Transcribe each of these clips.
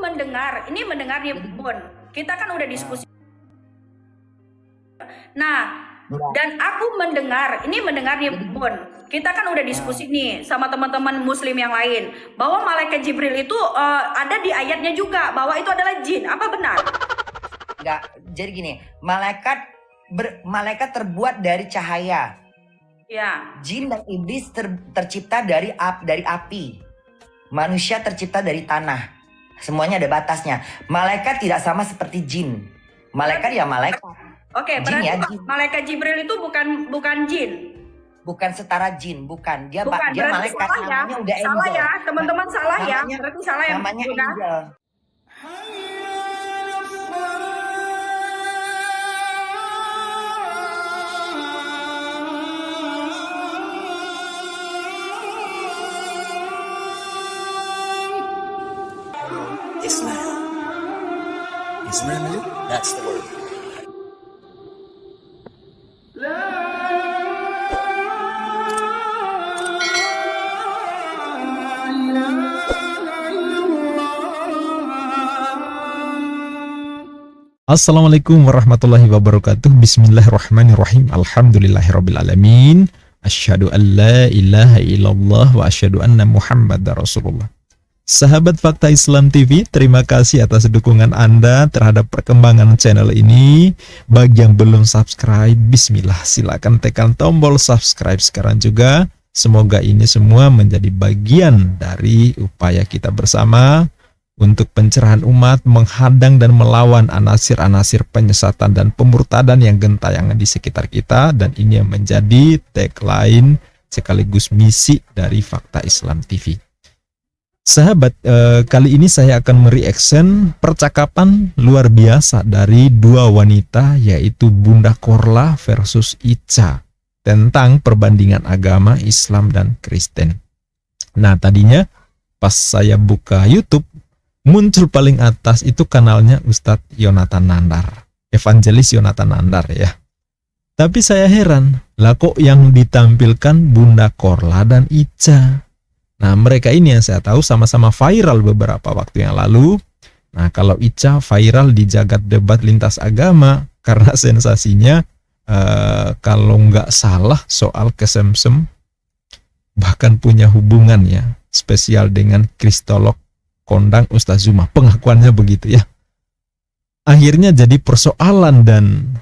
mendengar nih Bun, kita kan udah diskusi. Nah, dan aku mendengar nih Bun, kita kan udah diskusi nih sama teman-teman muslim yang lain bahwa malaikat Jibril itu ada di ayatnya juga bahwa itu adalah jin. Apa benar? Enggak, jadi gini, malaikat terbuat dari cahaya. Ya. Jin dan iblis tercipta dari api. Manusia tercipta dari tanah. Semuanya ada batasnya. Malaikat tidak sama seperti jin. Malaikat ya malaikat. Oke, berarti ya, malaikat Jibril itu bukan jin. Bukan setara jin, bukan. Dia malaikat, salah ya. namanya udah angel. Salah ya, teman-teman, salah ya. Berarti salah ya. Namanya angel. Islam, that's the word. Assalamualaikum warahmatullahi wabarakatuh. Bismillahirrahmanirrahim. Alhamdulillahirrabbilalamin. Asyhadu an la ilaha illallah wa asyhadu anna muhammadar rasulullah. Sahabat Fakta Islam TV, terima kasih atas dukungan Anda terhadap perkembangan channel ini. Bagi yang belum subscribe, bismillah, silakan tekan tombol subscribe sekarang juga. Semoga ini semua menjadi bagian dari upaya kita bersama untuk pencerahan umat, menghadang dan melawan anasir-anasir penyesatan dan pemurtadan yang gentayangan di sekitar kita. Dan ini yang menjadi tagline sekaligus misi dari Fakta Islam TV. Sahabat, kali ini saya akan mereaction percakapan luar biasa dari dua wanita, yaitu Bunda Korla versus Ica, tentang perbandingan agama Islam dan Kristen. Nah, tadinya pas saya buka YouTube, muncul paling atas itu kanalnya Ustadz Yonatan Nandar, Evangelis Yonatan Nandar ya. Tapi saya heran, lah kok yang ditampilkan Bunda Korla dan Ica. Nah, mereka ini yang saya tahu sama-sama viral beberapa waktu yang lalu. Nah, kalau Ica viral di jagat debat lintas agama karena sensasinya kalau nggak salah soal kesemsem, bahkan punya hubungan ya spesial dengan kristolog kondang Ustaz Zuma. Pengakuannya begitu ya. Akhirnya jadi persoalan dan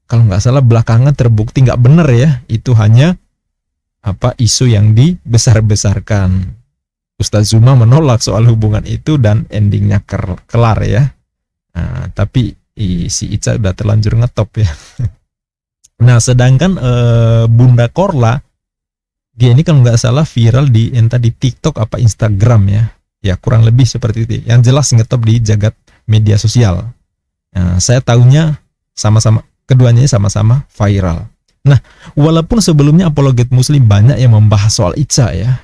kalau nggak salah belakangan terbukti nggak benar ya. Itu hanya isu yang dibesar-besarkan. Ustaz Zuma menolak soal hubungan itu dan endingnya kelar ya. Nah, tapi si Ica udah terlanjur ngetop ya. Nah, sedangkan Bunda Korla dia ini kalau nggak salah viral di entah di TikTok apa Instagram ya. Ya kurang lebih seperti itu. Yang jelas ngetop di jagat media sosial. Nah, saya tahunya keduanya sama-sama viral. Nah, walaupun sebelumnya apologet muslim banyak yang membahas soal Ica ya,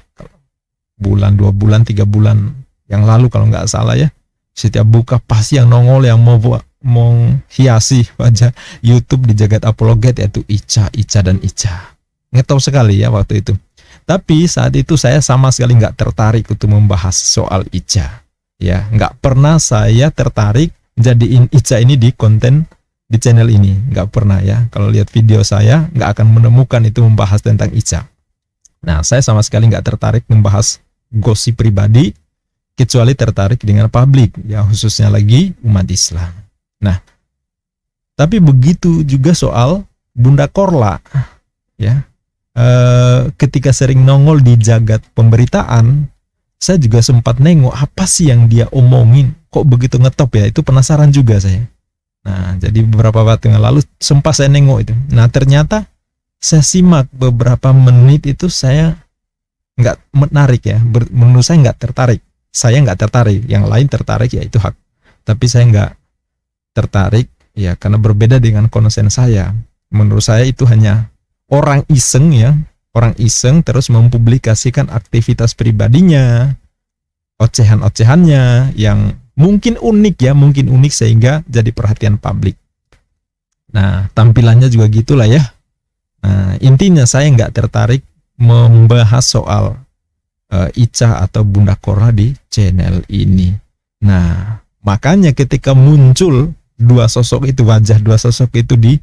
bulan, 2 bulan, 3 bulan yang lalu kalau nggak salah ya, setiap buka pasti yang nongol yang mau menghiasi wajah YouTube di jagat apologet yaitu Ica dan Ica. Ngetop sekali ya waktu itu. Tapi saat itu saya sama sekali nggak tertarik untuk membahas soal Ica. Ya, nggak pernah saya tertarik jadiin Ica ini di konten di channel ini, nggak pernah ya. Kalau lihat video saya nggak akan menemukan itu membahas tentang Ica. Nah, saya sama sekali nggak tertarik membahas gosip pribadi, kecuali tertarik dengan publik ya, khususnya lagi umat Islam. Nah, tapi begitu juga soal Bunda Korla ya. Ketika sering nongol di jagat pemberitaan, saya juga sempat nengok apa sih yang dia omongin, kok begitu ngetop ya. Itu penasaran juga saya. Nah, jadi beberapa waktu yang lalu sempat saya nengok itu. Nah, ternyata saya simak beberapa menit itu saya nggak menarik ya. Menurut saya nggak tertarik. Saya nggak tertarik. Yang lain tertarik ya itu hak. Tapi saya nggak tertarik ya karena berbeda dengan konsen saya. Menurut saya itu hanya orang iseng ya. Orang iseng terus mempublikasikan aktivitas pribadinya, ocehan-ocehannya yang mungkin unik ya, mungkin unik sehingga jadi perhatian publik. Nah, tampilannya juga gitulah ya. Nah, intinya saya nggak tertarik membahas soal Ica atau Bunda Korla di channel ini. Nah, makanya ketika muncul wajah dua sosok itu di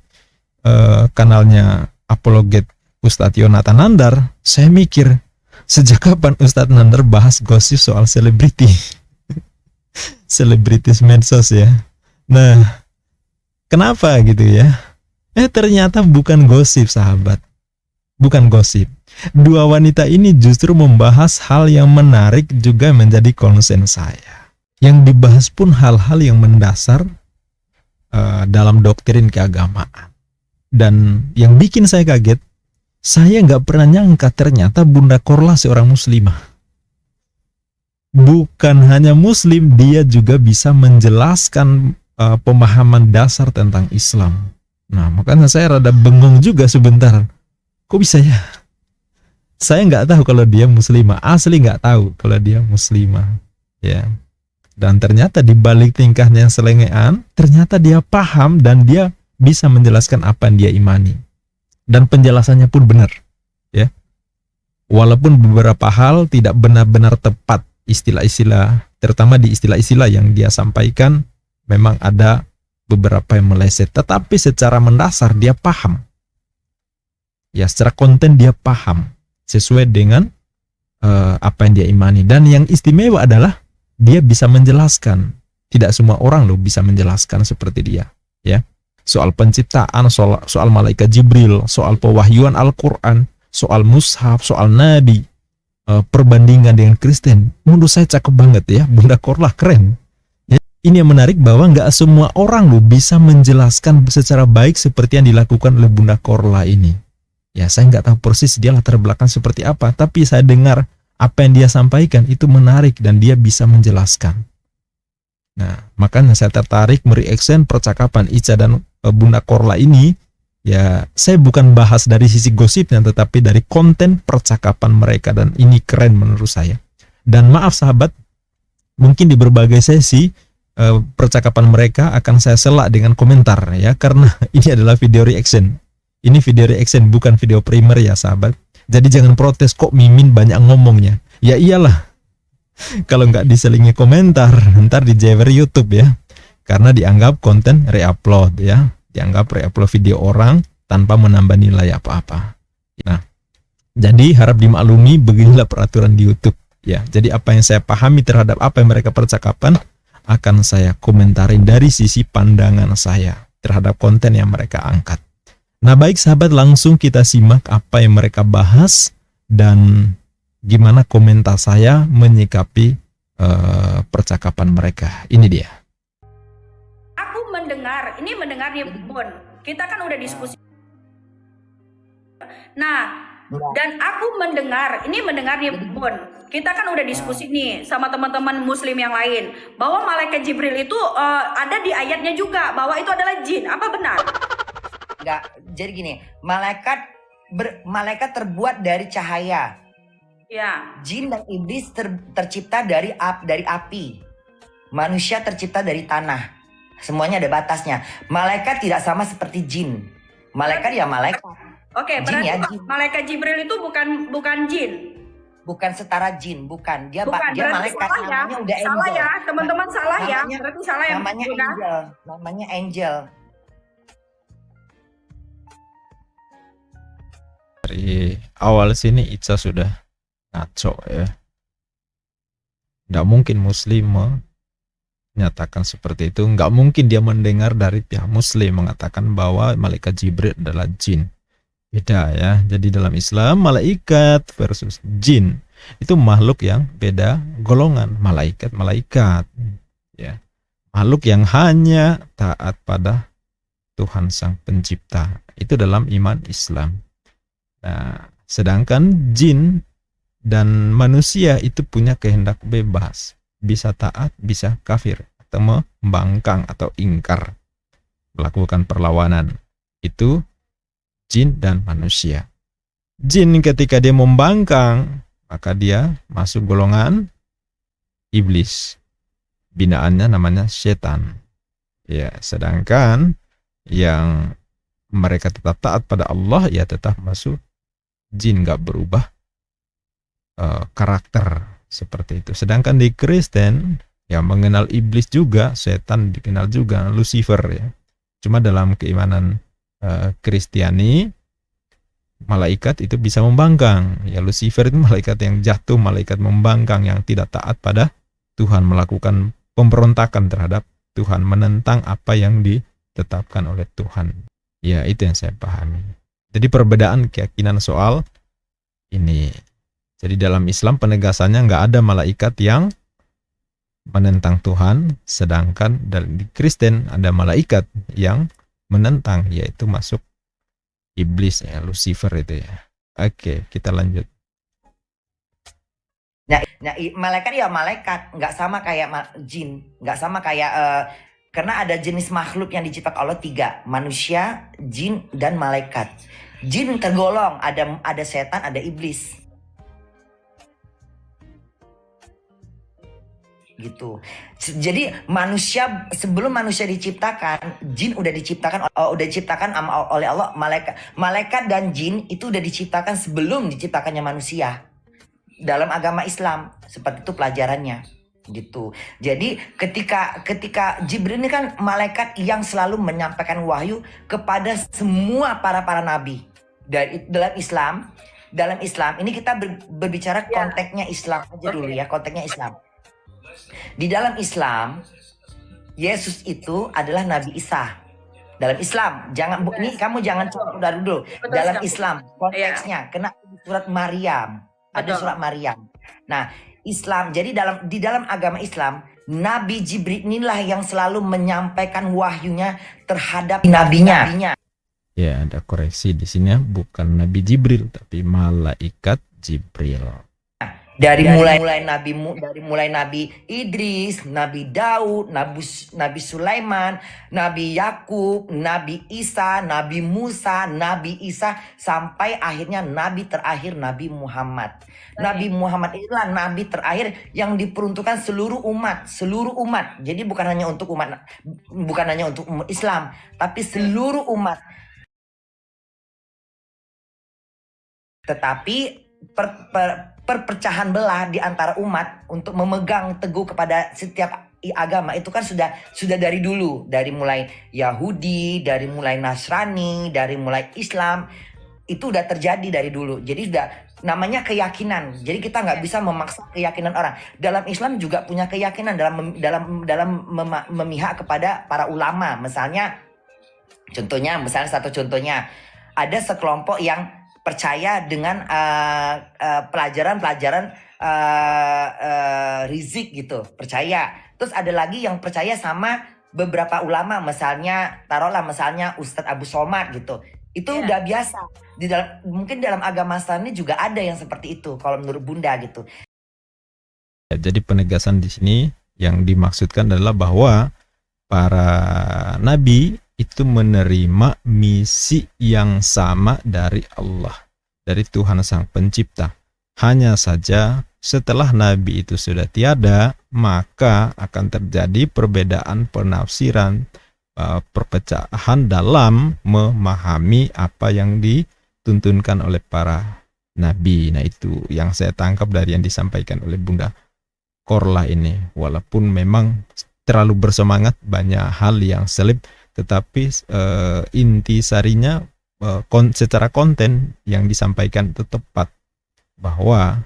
kanalnya Apologet Ustadz Yonatan Nandar, saya mikir, sejak kapan Ustadz Nandar bahas gosip soal selebriti? Selebritis medsos ya. Nah, kenapa gitu ya? Ternyata bukan gosip, sahabat. Bukan gosip. Dua wanita ini justru membahas hal yang menarik juga menjadi konsen saya. Yang dibahas pun hal-hal yang mendasar dalam doktrin keagamaan. Dan yang bikin saya kaget, saya nggak pernah nyangka ternyata Bunda Korla seorang muslimah. Bukan hanya muslim, dia juga bisa menjelaskan pemahaman dasar tentang Islam. Nah, makanya saya rada bengong juga sebentar. Kok bisa ya? Saya nggak tahu kalau dia muslimah, asli nggak tahu kalau dia muslimah, ya. Dan ternyata di balik tingkahnya yang selengean, ternyata dia paham dan dia bisa menjelaskan apa yang dia imani. Dan penjelasannya pun benar, ya. Walaupun beberapa hal tidak benar-benar tepat, istilah-istilah, terutama di istilah-istilah yang dia sampaikan, memang ada beberapa yang meleset, tetapi secara mendasar dia paham. Ya, secara konten dia paham sesuai dengan apa yang dia imani. Dan yang istimewa adalah dia bisa menjelaskan. Tidak semua orang loh bisa menjelaskan seperti dia, ya. Soal penciptaan, soal malaikat Jibril, soal pewahyuan Al-Quran, soal mushaf, soal nabi, perbandingan dengan Kristen. Menurut saya cakep banget ya, Bunda Korla keren. Ya, ini yang menarik bahwa nggak semua orang loh bisa menjelaskan secara baik seperti yang dilakukan oleh Bunda Korla ini. Ya, saya nggak tahu persis dia latar belakang seperti apa, tapi saya dengar apa yang dia sampaikan itu menarik dan dia bisa menjelaskan. Nah, makanya saya tertarik mereaction percakapan Ica dan Bunda Korla ini. Ya, saya bukan bahas dari sisi gosipnya, tetapi dari konten percakapan mereka, dan ini keren menurut saya. Dan maaf sahabat, mungkin di berbagai sesi percakapan mereka akan saya selak dengan komentar ya, karena ini adalah video reaction. Ini video reaction, bukan video primer ya sahabat. Jadi jangan protes kok Mimin banyak ngomongnya. Ya iyalah, kalau nggak diselingi komentar, ntar dijewer YouTube ya. Karena dianggap konten reupload ya. Dianggap reupload video orang tanpa menambah nilai apa-apa. Nah, jadi harap dimaklumi, beginilah peraturan di YouTube ya. Jadi apa yang saya pahami terhadap apa yang mereka percakapan akan saya komentarin dari sisi pandangan saya terhadap konten yang mereka angkat. Nah, baik sahabat, langsung kita simak apa yang mereka bahas dan gimana komentar saya menyikapi percakapan mereka. Ini dia. Aku mendengar nih Bon, kita kan udah diskusi. Nah, dan aku mendengar nih Bon, kita kan udah diskusi nih sama teman-teman muslim yang lain, bahwa malaikat Jibril itu ada di ayatnya juga, bahwa itu adalah jin. Apa benar? Enggak, jadi gini, malaikat terbuat dari cahaya. Ya. Jin dan iblis tercipta dari api. Manusia tercipta dari tanah. Semuanya ada batasnya. Malaikat tidak sama seperti jin. Malaikat ya malaikat. Oke, Jin berarti ya, jin. malaikat Jibril itu bukan jin. Bukan setara jin, bukan. Dia Bukan, dia berarti malaikat, salah ya. namanya udah angel. Salah ya, teman-teman salah ya. Namanya- Berarti salah ya. Namanya Bukan? angel. Namanya angel. Dari awal sini Ica sudah ngaco ya. Nggak mungkin muslim menyatakan seperti itu. Nggak mungkin dia mendengar dari pihak muslim mengatakan bahwa malaikat Jibril adalah jin. Beda ya. Jadi dalam Islam malaikat versus jin itu makhluk yang beda golongan. Malaikat ya. Makhluk yang hanya taat pada Tuhan Sang Pencipta. Itu dalam iman Islam. Nah, sedangkan jin dan manusia itu punya kehendak bebas, bisa taat, bisa kafir, atau membangkang atau ingkar, melakukan perlawanan. Itu jin dan manusia. Jin ketika dia membangkang, maka dia masuk golongan iblis. Binaannya namanya setan. Ya, sedangkan yang mereka tetap taat pada Allah, ya tetap masuk jin, nggak berubah karakter seperti itu. Sedangkan di Kristen Ya, mengenal iblis juga, setan dikenal juga Lucifer ya. Cuma dalam keimanan Kristiani, malaikat itu bisa membangkang. Ya, Lucifer itu malaikat yang jatuh, malaikat membangkang yang tidak taat pada Tuhan, melakukan pemberontakan terhadap Tuhan, menentang apa yang ditetapkan oleh Tuhan. Ya, itu yang saya pahami. Jadi perbedaan keyakinan soal ini. Jadi dalam Islam penegasannya nggak ada malaikat yang menentang Tuhan, sedangkan di Kristen ada malaikat yang menentang, yaitu masuk iblis ya, Lucifer itu ya. Oke, kita lanjut. Nah, malaikat ya malaikat, nggak sama kayak jin, nggak sama kayak karena ada jenis makhluk yang diciptakan Allah 3, manusia, jin, dan malaikat. Jin tergolong ada setan, ada iblis. Gitu. Jadi manusia, sebelum manusia diciptakan, jin udah diciptakan oleh Allah. Malaikat dan jin itu udah diciptakan sebelum diciptakannya manusia. Dalam agama Islam seperti itu pelajarannya, gitu. Jadi ketika Jibril ini kan malaikat yang selalu menyampaikan wahyu kepada semua para nabi. Dan dalam Islam ini kita berbicara konteksnya Islam aja dulu ya, konteksnya Islam. Di dalam Islam, Yesus itu adalah Nabi Isa. Dalam Islam, ini kamu jangan campur dulu. Dalam Islam, konteksnya kena surat Maryam. Ada surat Maryam. Nah, Islam. Jadi di dalam agama Islam, Nabi Jibril inilah yang selalu menyampaikan wahyunya terhadap nabinya. Ya, ada koreksi di sini, bukan Nabi Jibril tapi malaikat Jibril. Dari mulai Nabi Idris, Nabi Daud, Nabi Sulaiman, Nabi Yakub, Nabi Isa, Nabi Musa, Nabi Isa, sampai akhirnya Nabi terakhir Nabi Muhammad. Nabi Muhammad inilah Nabi terakhir yang diperuntukkan seluruh umat. Jadi bukan hanya untuk umat Islam, tapi seluruh umat. Tetapi perpecahan belah di antara umat untuk memegang teguh kepada setiap agama itu kan sudah dari dulu, dari mulai Yahudi, dari mulai Nasrani, dari mulai Islam, itu udah terjadi dari dulu. Jadi sudah namanya keyakinan. Jadi kita nggak bisa memaksa keyakinan orang. Dalam Islam juga punya keyakinan dalam memihak kepada para ulama. Misalnya satu contohnya ada sekelompok yang percaya dengan pelajaran rizik gitu, percaya. Terus ada lagi yang percaya sama beberapa ulama, misalnya Ustadz Abu Somad gitu. Itu udah biasa. Mungkin dalam agama Islam ini juga ada yang seperti itu kalau menurut Bunda gitu. Ya, jadi penegasan di sini yang dimaksudkan adalah bahwa para nabi itu menerima misi yang sama dari Allah, dari Tuhan Sang Pencipta. Hanya saja setelah Nabi itu sudah tiada, maka akan terjadi perbedaan penafsiran, perpecahan dalam memahami apa yang dituntunkan oleh para Nabi. Nah, itu yang saya tangkap dari yang disampaikan oleh Bunda Korla ini. Walaupun memang terlalu bersemangat, banyak hal yang selip, tetapi inti sarinya secara konten yang disampaikan itu tepat, bahwa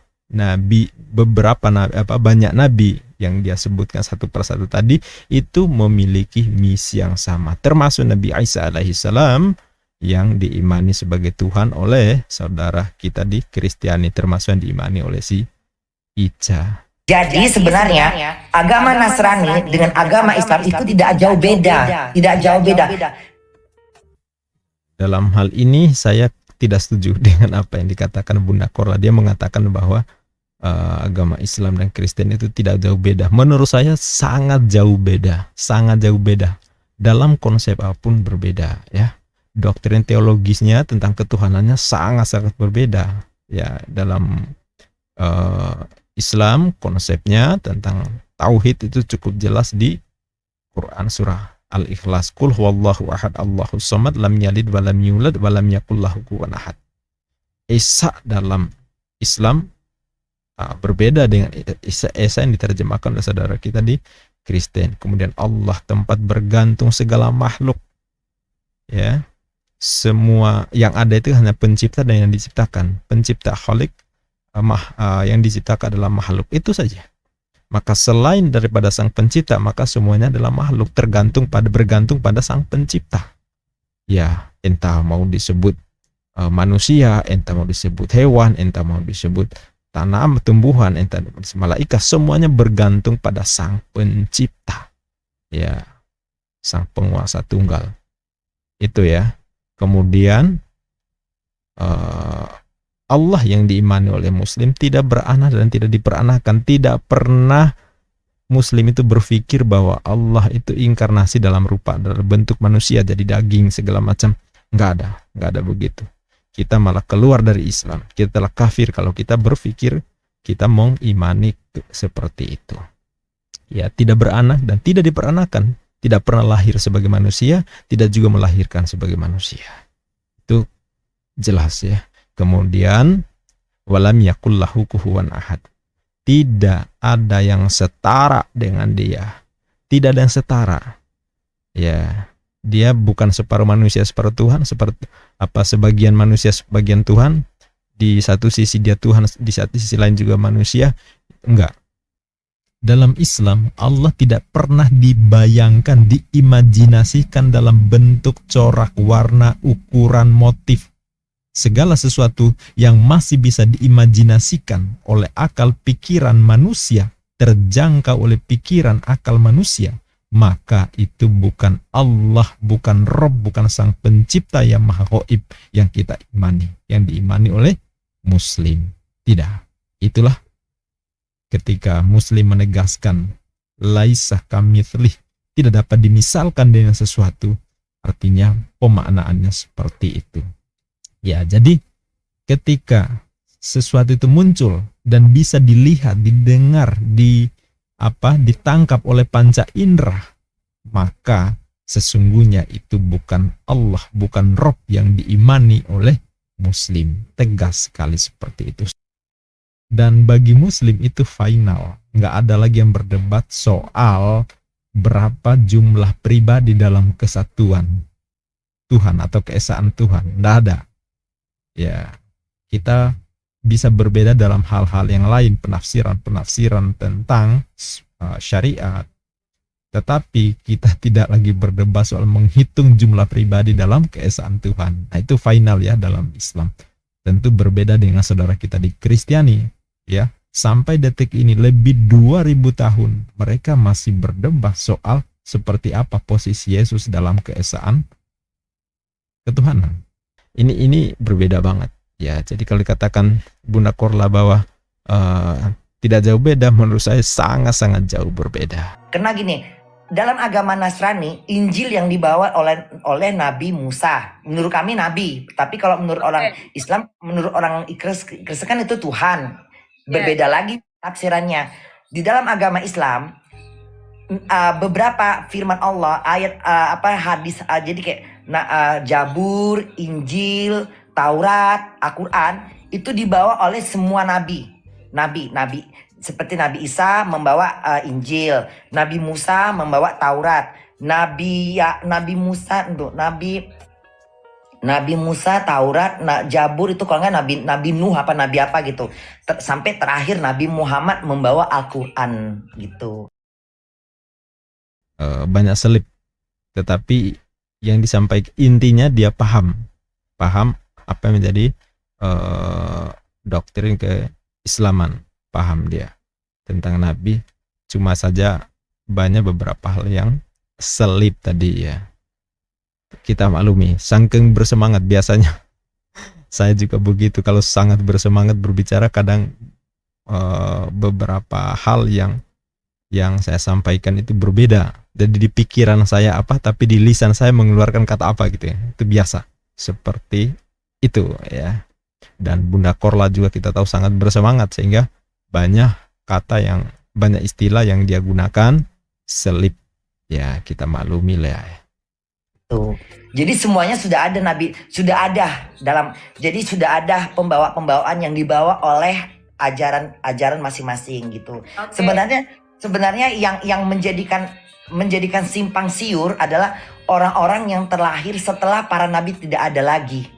banyak nabi yang dia sebutkan satu persatu tadi itu memiliki misi yang sama, termasuk Nabi Isa alaihissalam yang diimani sebagai Tuhan oleh saudara kita di Kristiani, termasuk yang diimani oleh si Ica. Jadi sebenarnya agama Nasrani dengan agama Islam itu tidak jauh beda. Dalam hal ini saya tidak setuju dengan apa yang dikatakan Bunda Korla. Dia mengatakan bahwa agama Islam dan Kristen itu tidak jauh beda. Menurut saya sangat jauh beda. Dalam konsep apapun berbeda ya. Doktrin teologisnya tentang ketuhanannya sangat-sangat berbeda. Ya, dalam Islam konsepnya tentang tauhid itu cukup jelas di Quran surah Al-Ikhlas. Qul huwallahu ahad Allahus samad lam yalid wa lam yulad wa lam yakul lahu kufuwan ahad. Esa dalam Islam Berbeda dengan Esa yang diterjemahkan oleh saudara kita di Kristen. Kemudian Allah tempat bergantung segala makhluk, ya. Semua yang ada itu hanya pencipta dan yang diciptakan. Pencipta Khalik, yang diciptakan adalah makhluk, itu saja. Maka selain daripada sang pencipta, maka semuanya adalah makhluk, bergantung pada sang pencipta. Ya, entah mau disebut manusia, entah mau disebut hewan, entah mau disebut tanam, tumbuhan, entah malaikat, semuanya bergantung pada sang pencipta. Ya, sang penguasa tunggal. Itu ya. Kemudian Allah yang diimani oleh Muslim tidak beranak dan tidak diperanakkan. Tidak pernah Muslim itu berpikir bahwa Allah itu inkarnasi dalam bentuk manusia, jadi daging segala macam. Nggak ada begitu. Kita malah keluar dari Islam. Kita telah kafir kalau kita berpikir kita mau imani seperti itu. Ya, tidak beranak dan tidak diperanakan. Tidak pernah lahir sebagai manusia, tidak juga melahirkan sebagai manusia. Itu jelas ya. Kemudian walam yakul lahu kufuwan ahad. Tidak ada yang setara dengan dia. Tidak ada yang setara. Ya, dia bukan separuh manusia separuh Tuhan, seperti sebagian manusia sebagian Tuhan. Di satu sisi dia Tuhan, di satu sisi lain juga manusia. Enggak. Dalam Islam, Allah tidak pernah dibayangkan, diimajinasikan dalam bentuk, corak, warna, ukuran, motif. Segala sesuatu yang masih bisa diimajinasikan oleh akal pikiran manusia, terjangkau oleh pikiran akal manusia, maka itu bukan Allah, bukan Rob, bukan sang pencipta yang maha gaib yang kita imani, yang diimani oleh Muslim. Tidak. Itulah ketika Muslim menegaskan laisa kamitslih, tidak dapat dimisalkan dengan sesuatu, artinya pemaknaannya seperti itu. Ya, jadi ketika sesuatu itu muncul dan bisa dilihat, didengar, ditangkap oleh panca indera, maka sesungguhnya itu bukan Allah, bukan Rob yang diimani oleh Muslim. Tegas sekali seperti itu. Dan bagi Muslim itu final. Nggak ada lagi yang berdebat soal berapa jumlah pribadi dalam kesatuan Tuhan atau keesaan Tuhan. Nggak ada. Ya, kita bisa berbeda dalam hal-hal yang lain, penafsiran tentang syariat. Tetapi kita tidak lagi berdebat soal menghitung jumlah pribadi dalam keesaan Tuhan. Nah, itu final ya dalam Islam. Tentu berbeda dengan saudara kita di Kristiani. Ya, sampai detik ini lebih 2000 tahun mereka masih berdebat soal seperti apa posisi Yesus dalam keesaan ketuhanan. Ini berbeda banget ya. Jadi kalau dikatakan Bunda Korla bahwa tidak jauh beda, menurut saya sangat-sangat jauh berbeda. Karena gini, dalam agama Nasrani, Injil yang dibawa oleh Nabi Musa, menurut kami Nabi. Tapi kalau menurut orang Islam, menurut orang Kristen kan itu Tuhan. Berbeda lagi tafsirannya. Di dalam agama Islam, beberapa firman Allah, ayat hadis, jadi kayak Jabur, Injil, Taurat, Al-Quran itu dibawa oleh semua nabi. Seperti Nabi Isa membawa Injil, Nabi Musa membawa Taurat, Nabi Musa Taurat, Jabur itu kalau nggak Nabi Nuh Nabi apa gitu. Sampai terakhir Nabi Muhammad membawa Al-Quran gitu. Banyak selip, tetapi yang disampaikan intinya dia paham apa yang menjadi doktrin keislaman, paham dia tentang Nabi. Cuma saja banyak beberapa hal yang selip tadi ya. Kita maklumi, saking bersemangat biasanya. Saya juga begitu, kalau sangat bersemangat berbicara kadang beberapa hal yang saya sampaikan itu berbeda. Jadi di pikiran saya apa, tapi di lisan saya mengeluarkan kata apa gitu ya. Itu biasa. Seperti itu ya. Dan Bunda Korla juga kita tahu sangat bersemangat, sehingga banyak istilah yang dia gunakan selip. Ya, kita maklumi lah ya. Jadi semuanya sudah ada jadi sudah ada pembawaan yang dibawa oleh ajaran masing-masing gitu. Oke. Sebenarnya yang menjadikan simpang siur adalah orang-orang yang terlahir setelah para nabi tidak ada lagi.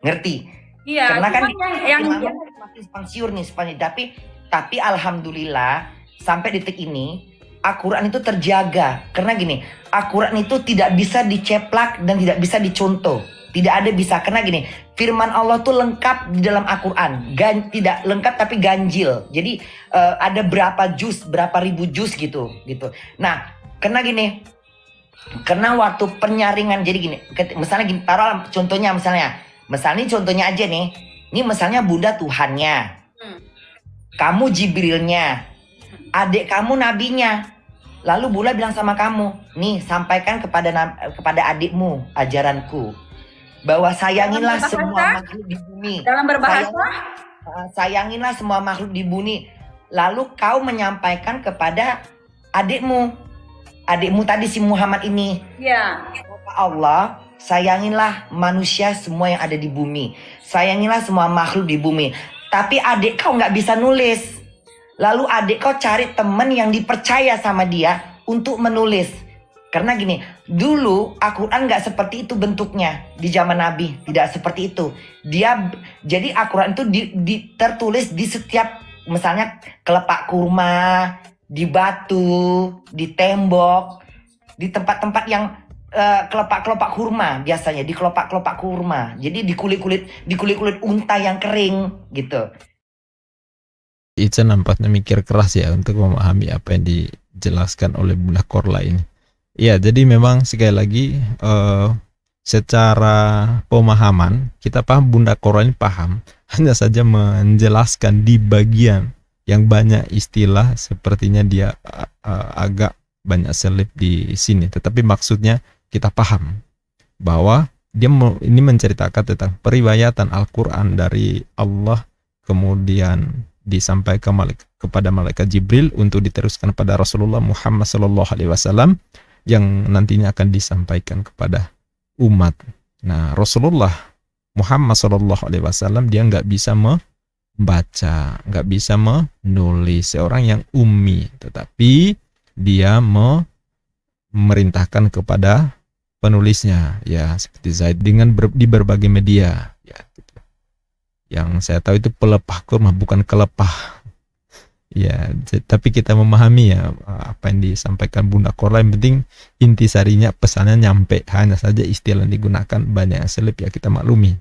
Ngerti? Iya, Karena kan cuma yang makin simpang siur nih sepanjang, tapi alhamdulillah sampai detik ini Al-Quran itu terjaga. Karena gini, Al-Quran itu tidak bisa diceplak dan tidak bisa dicontoh. Tidak ada bisa. Karena gini, firman Allah tuh lengkap di dalam Al-Quran. Tidak lengkap tapi ganjil. Jadi ada berapa ribu juz gitu. Nah, karena gini, karena waktu penyaringan, jadi gini, misalnya gini, taruh contohnya contohnya aja nih. Ini misalnya Bunda Tuhannya, kamu Jibrilnya, adik kamu nabinya. Lalu Bunda bilang sama kamu, nih sampaikan kepada adikmu ajaranku, bahwa sayanginlah semua makhluk di bumi. dalam berbahasa, Sayanginlah semua makhluk di bumi. Lalu kau menyampaikan kepada adikmu tadi si Muhammad ini. ya. Allah, sayanginlah manusia semua yang ada di bumi. Sayanginlah semua makhluk di bumi. Tapi adik kau nggak bisa nulis. Lalu adik kau cari teman yang dipercaya sama dia untuk menulis. Karena gini, dulu Al-Quran nggak seperti itu bentuknya di zaman Nabi, tidak seperti itu. Jadi Al-Quran itu tertulis di setiap, misalnya kelepak kurma, di batu, di tembok, di tempat-tempat yang kelopak kurma biasanya, di kelopak kurma. Jadi di kulit unta yang kering gitu. Ica nampaknya mikir keras ya untuk memahami apa yang dijelaskan oleh Bunda Korla ini. Ya, jadi memang sekali lagi secara pemahaman kita paham, Bunda Korla ini paham, hanya saja menjelaskan di bagian yang banyak istilah sepertinya dia agak banyak selip di sini. Tetapi maksudnya kita paham bahwa dia ini menceritakan tentang periwayatan Al-Quran dari Allah, kemudian disampaikan kepada malaikat Jibril untuk diteruskan pada Rasulullah Muhammad SAW yang nantinya akan disampaikan kepada umat. Nah, Rasulullah Muhammad SAW dia nggak bisa membaca, nggak bisa menulis, seorang yang ummi, tetapi dia memerintahkan kepada penulisnya, ya seperti Zaid dengan di berbagai media, ya. Yang saya tahu itu pelepah kurma, bukan kelepah. Ya, tapi kita memahami ya apa yang disampaikan Bunda Korla. Yang penting intisarinya pesannya nyampe. Hanya saja istilah yang digunakan banyak yang selip, ya kita maklumi.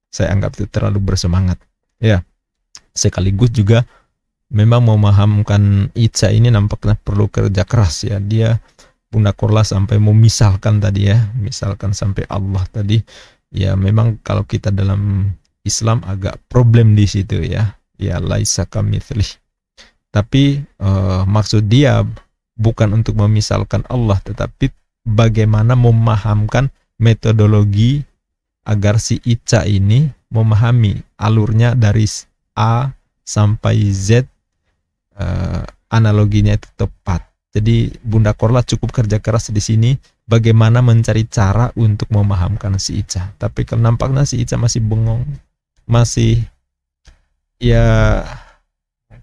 Saya anggap itu terlalu bersemangat. Ya, sekaligus juga memang memahamkan Ica ini nampaknya perlu kerja keras ya. Dia Bunda Korla sampai memisalkan tadi ya, misalkan sampai Allah tadi. Ya memang kalau kita dalam Islam agak problem di situ ya. Ya laisa kamitslihi. Tapi maksud dia bukan untuk memisalkan Allah, tetapi bagaimana memahamkan metodologi agar si Ica ini memahami alurnya dari A sampai Z, analoginya itu tepat. Jadi Bunda Korla cukup kerja keras di sini bagaimana mencari cara untuk memahamkan si Ica. Tapi kalau nampaknya si Ica masih bengong, masih ya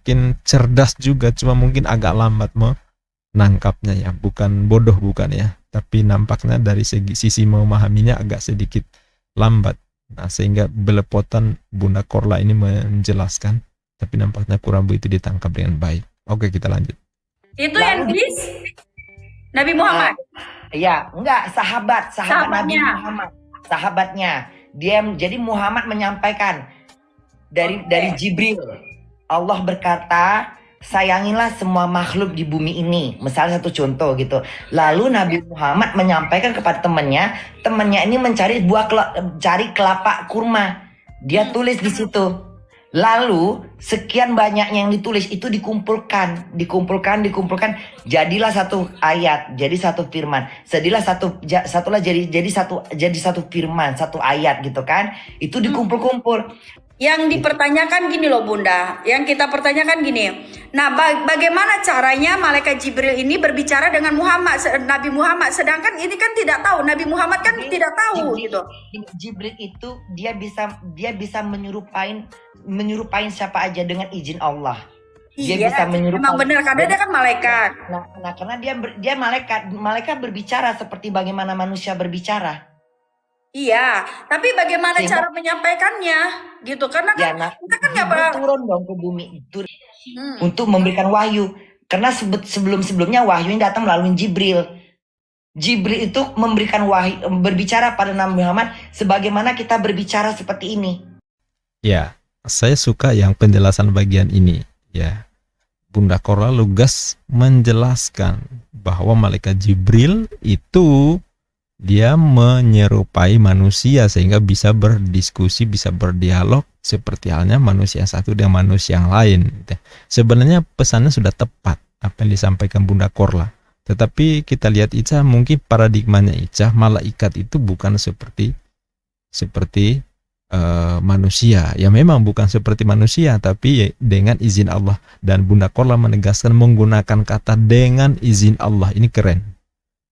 mungkin cerdas juga, cuma mungkin agak lambat menangkapnya ya. Bukan bodoh, bukan ya, tapi nampaknya dari sisi memahaminya agak sedikit lambat. Nah, sehingga belepotan Bunda Korla ini menjelaskan, tapi nampaknya kurang begitu ditangkap dengan baik. Oke, kita lanjut. Itu yang bis Nabi Muhammad. Ya, enggak, sahabat Nabi Sahabatnya. Muhammad, sahabatnya. Jadi Muhammad menyampaikan dari Jibril. Allah berkata, sayangilah semua makhluk di bumi ini. Misalnya satu contoh gitu. Lalu Nabi Muhammad menyampaikan kepada temannya ini mencari cari kelapa kurma. Dia tulis di situ. Lalu sekian banyaknya yang ditulis itu dikumpulkan, jadilah satu ayat, jadi satu firman. Jadi satu firman, satu ayat gitu kan. Itu dikumpul-kumpul. Yang dipertanyakan gini loh Bunda, yang kita pertanyakan gini. Nah, bagaimana caranya malaikat Jibril ini berbicara dengan Nabi Muhammad, sedangkan ini kan tidak tahu, Nabi Muhammad kan tidak tahu gitu. Jibril itu dia bisa menyerupain siapa aja dengan izin Allah. Dia Iya, bisa menyerupai. memang benar karena dia kan malaikat. Nah, karena dia malaikat berbicara seperti bagaimana manusia berbicara. Iya, tapi bagaimana Sehingga- cara menyampaikannya gitu? Karena Ya, kan kita kan nggak Jibril pernah. turun dong ke bumi itu untuk memberikan wahyu. Karena sebelum-sebelumnya wahyu yang datang melalui Jibril. Jibril itu memberikan wahyu, berbicara pada Nabi Muhammad sebagaimana kita berbicara seperti ini. Ya, saya suka yang penjelasan bagian ini. Ya, Bunda Korla lugas menjelaskan bahwa malaikat Jibril itu dia menyerupai manusia sehingga bisa berdiskusi, bisa berdialog seperti halnya manusia yang satu dengan manusia yang lain. Sebenarnya pesannya sudah tepat apa yang disampaikan Bunda Korla. Tetapi kita lihat Ica, mungkin paradigmanya Ica, malaikat itu bukan seperti manusia. Ya memang bukan seperti manusia, tapi dengan izin Allah. Dan Bunda Korla menegaskan menggunakan kata dengan izin Allah. Ini keren.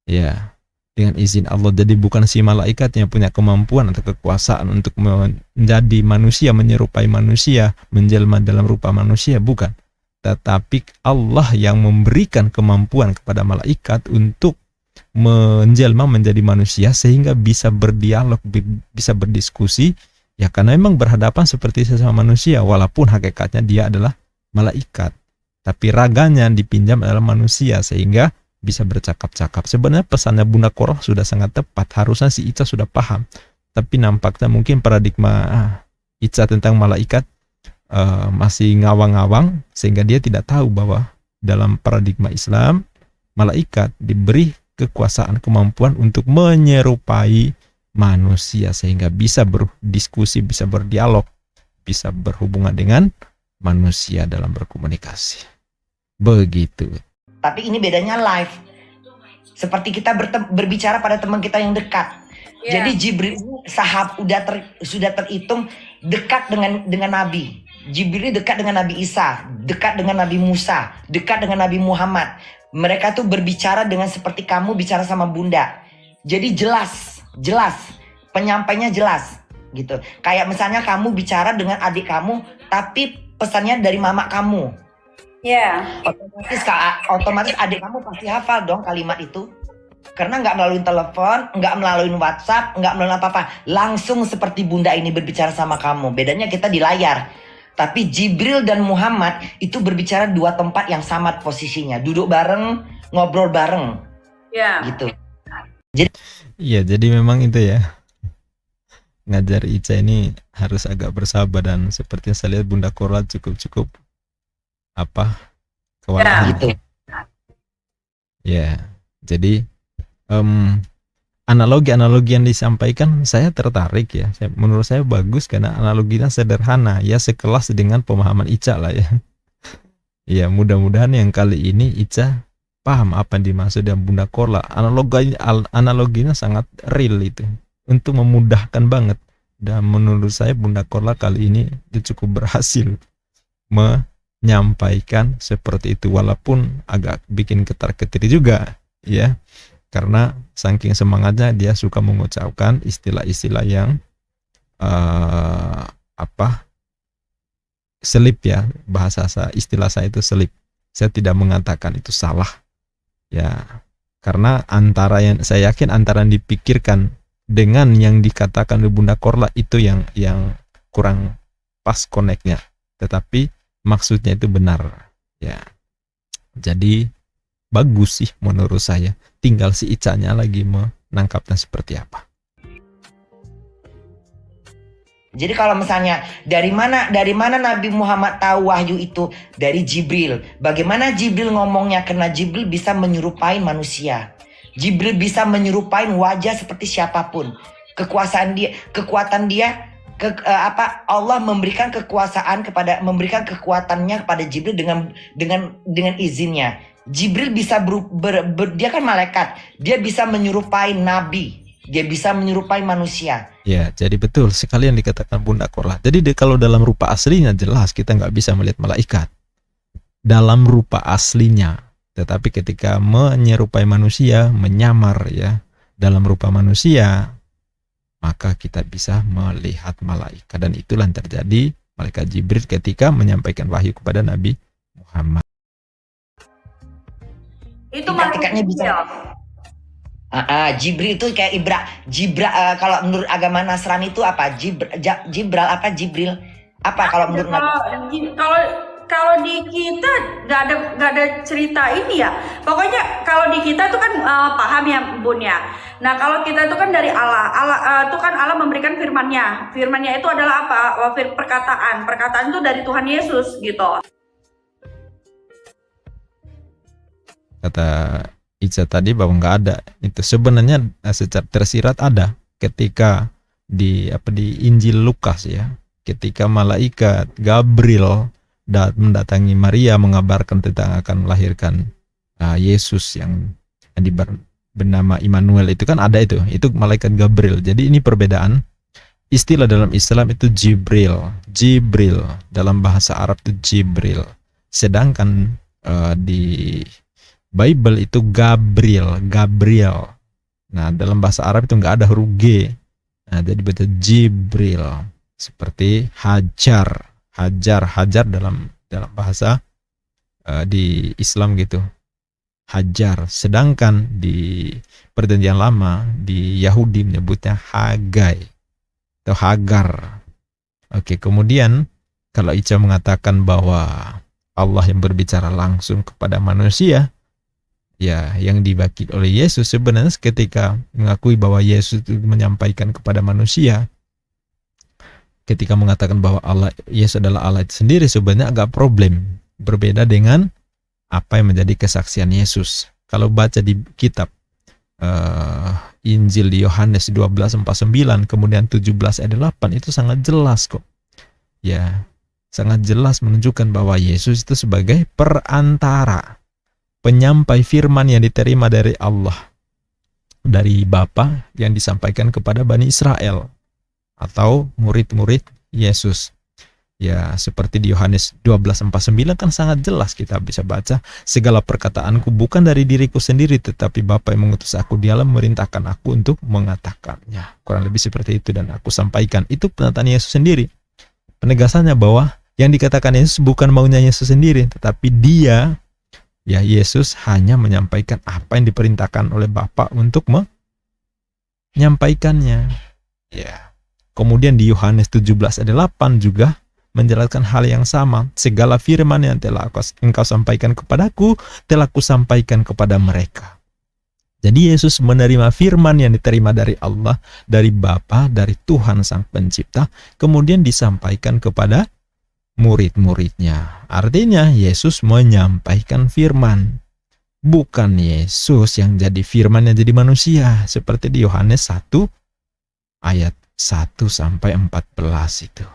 Ya, dengan izin Allah. Jadi bukan si malaikat yang punya kemampuan atau kekuasaan untuk menjadi manusia, menyerupai manusia, menjelma dalam rupa manusia, bukan. Tetapi Allah yang memberikan kemampuan kepada malaikat untuk menjelma menjadi manusia sehingga bisa berdialog, bisa berdiskusi, ya karena memang berhadapan seperti sesama manusia walaupun hakikatnya dia adalah malaikat. Tapi raganya dipinjam adalah manusia sehingga bisa bercakap-cakap. Sebenarnya pesannya Bunda Korla sudah sangat tepat. Harusnya si Ica sudah paham. Tapi nampaknya mungkin paradigma Ica tentang malaikat masih ngawang-ngawang sehingga dia tidak tahu bahwa dalam paradigma Islam malaikat diberi kekuasaan, kemampuan untuk menyerupai manusia sehingga bisa berdiskusi, bisa berdialog, bisa berhubungan dengan manusia dalam berkomunikasi. Begitu. Tapi ini bedanya live. Seperti kita berbicara pada teman kita yang dekat. Iya. Jadi Jibril ini sudah terhitung dekat dengan Nabi. Jibril ini dekat dengan Nabi Isa, dekat dengan Nabi Musa, dekat dengan Nabi Muhammad. Mereka tuh berbicara dengan seperti kamu bicara sama Bunda. Jadi jelas, penyampainya jelas gitu. Kayak misalnya kamu bicara dengan adik kamu, tapi pesannya dari mama kamu. Ya. Otomatis adik kamu pasti hafal dong kalimat itu. Karena nggak melalui telepon, nggak melalui WhatsApp, nggak melalui apa-apa. Langsung seperti Bunda ini berbicara sama kamu. Bedanya kita di layar. Tapi Jibril dan Muhammad itu berbicara dua tempat yang sama posisinya. Duduk bareng, ngobrol bareng. Ya. Gitu. Iya, jadi memang itu ya. Ngajar Ica ini harus agak bersabar dan seperti yang saya lihat Bunda Korla cukup kewalahan. Gitu. Ya, jadi analogi-analogi yang disampaikan saya tertarik ya. Menurut saya bagus karena analoginya sederhana ya, sekelas dengan pemahaman Ica lah ya. Ya, mudah-mudahan yang kali ini Ica paham apa yang dimaksud dengan Bunda Korla. Analoginya sangat real itu untuk memudahkan banget. Dan menurut saya Bunda Korla kali ini dia cukup berhasil menyampaikan seperti itu walaupun agak bikin ketar-ketir juga ya. Karena saking semangatnya dia suka mengucapkan istilah-istilah yang selip ya, bahasa istilah saya itu selip. Saya tidak mengatakan itu salah ya, karena antara yang saya yakin antara yang dipikirkan dengan yang dikatakan oleh Bunda Korla itu yang kurang pas connect-nya, tetapi maksudnya itu benar ya. Jadi bagus sih menurut saya, tinggal si Ica-nya lagi menangkapnya seperti apa. Jadi kalau misalnya dari mana Nabi Muhammad tahu wahyu itu? Dari Jibril. Bagaimana Jibril ngomongnya? Karena Jibril bisa menyerupai manusia. Jibril bisa menyerupai wajah seperti siapapun. Kekuatan dia, Allah memberikan memberikan kekuatannya kepada Jibril dengan izinnya. Jibril bisa dia kan malaikat. Dia bisa menyerupai nabi. Dia bisa menyerupai manusia. Ya, jadi betul sekali yang dikatakan Bunda Korla. Jadi kalau dalam rupa aslinya jelas kita nggak bisa melihat malaikat dalam rupa aslinya. Tetapi ketika menyerupai manusia, menyamar ya dalam rupa manusia, maka kita bisa melihat malaikat. Dan itulah yang terjadi malaikat Jibril ketika menyampaikan wahyu kepada Nabi Muhammad. Itu Malaikatnya bisa. Jibril itu kayak kalau menurut agama Nasrani itu apa? Jibril apa kalau menurut Nabi? Kalau di kita nggak ada cerita ini ya. Pokoknya kalau di kita tuh kan paham ya Bun ya. Nah kalau kita itu kan dari Allah itu kan Allah memberikan firman-Nya. Firman-Nya itu adalah apa? Perkataan itu dari Tuhan Yesus gitu. Kata Ica tadi bahwa nggak ada itu, sebenarnya secara tersirat ada ketika di Injil Lukas ya, ketika malaikat Gabriel mendatangi Maria mengabarkan tentang akan melahirkan Yesus yang bernama Immanuel, itu kan ada itu malaikat Gabriel. Jadi ini perbedaan istilah dalam Islam itu Jibril dalam bahasa Arab itu Jibril, sedangkan di Bible itu Gabriel. Nah, dalam bahasa Arab itu nggak ada huruf G. Nah, jadi baca Jibril. Seperti Hajar dalam bahasa di Islam gitu. Hajar. Sedangkan di Perjanjian Lama di Yahudi menyebutnya Hagai atau Hagar. Oke, kemudian kalau Ica mengatakan bahwa Allah yang berbicara langsung kepada manusia, ya, yang dibagi oleh Yesus sebenarnya ketika mengakui bahwa Yesus itu menyampaikan kepada manusia, ketika mengatakan bahwa Yesus adalah Allah itu sendiri, sebenarnya agak problem, berbeda dengan apa yang menjadi kesaksian Yesus. Kalau baca di kitab Injil di Yohanes 12:49 kemudian 17 ayat 8 itu sangat jelas kok. Ya, sangat jelas menunjukkan bahwa Yesus itu sebagai perantara, penyampai firman yang diterima dari Allah, dari Bapa yang disampaikan kepada Bani Israel atau murid-murid Yesus. Ya, seperti di Yohanes 12:49 kan sangat jelas kita bisa baca, segala perkataanku bukan dari diriku sendiri, tetapi Bapa yang mengutus aku, dialah memerintahkan aku untuk mengatakannya. Kurang lebih seperti itu, dan aku sampaikan. Itu pernyataan Yesus sendiri. Penegasannya bahwa yang dikatakan Yesus bukan maunya Yesus sendiri, tetapi dia, ya Yesus hanya menyampaikan apa yang diperintahkan oleh Bapa untuk menyampaikannya. Ya. Kemudian di Yohanes 17 ayat 8 juga menjelaskan hal yang sama. Segala firman yang telah engkau sampaikan kepadaku, telah kusampaikan kepada mereka. Jadi Yesus menerima firman yang diterima dari Allah, dari Bapa, dari Tuhan Sang Pencipta, kemudian disampaikan kepada murid-muridnya. Artinya Yesus menyampaikan firman, bukan Yesus yang jadi firman yang jadi manusia, seperti di Yohanes 1 ayat 1 sampai 14 itu.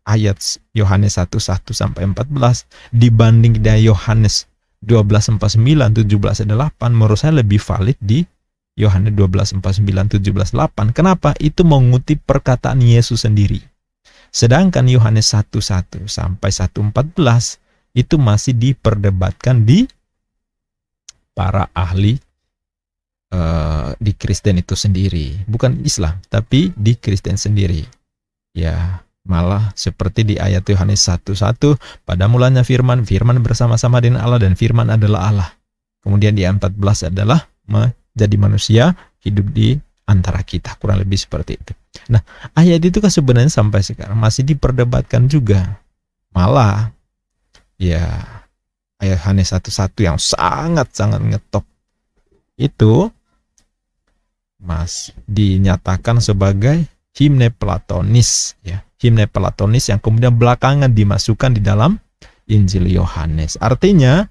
Ayat Yohanes 1:1 sampai 14 dibanding dari Yohanes 12:49 17 ayat 8, menurut saya lebih valid di Yohanes 12:49 17 8. Kenapa? Itu mengutip perkataan Yesus sendiri. Sedangkan Yohanes 1:1 sampai 1:14 itu masih diperdebatkan di para ahli di Kristen itu sendiri, bukan Islam, tapi di Kristen sendiri. Ya, malah seperti di ayat Yohanes 1:1, pada mulanya firman bersama-sama dengan Allah dan firman adalah Allah. Kemudian di ayat 14 adalah menjadi manusia, hidup di antara kita, kurang lebih seperti itu. Nah, ayat itu kan sebenarnya sampai sekarang masih diperdebatkan juga. Malah ya ayat Yohanes 1:1 yang sangat-sangat ngetop itu dinyatakan sebagai himne platonis, ya, himne platonis yang kemudian belakangan dimasukkan di dalam Injil Yohanes. Artinya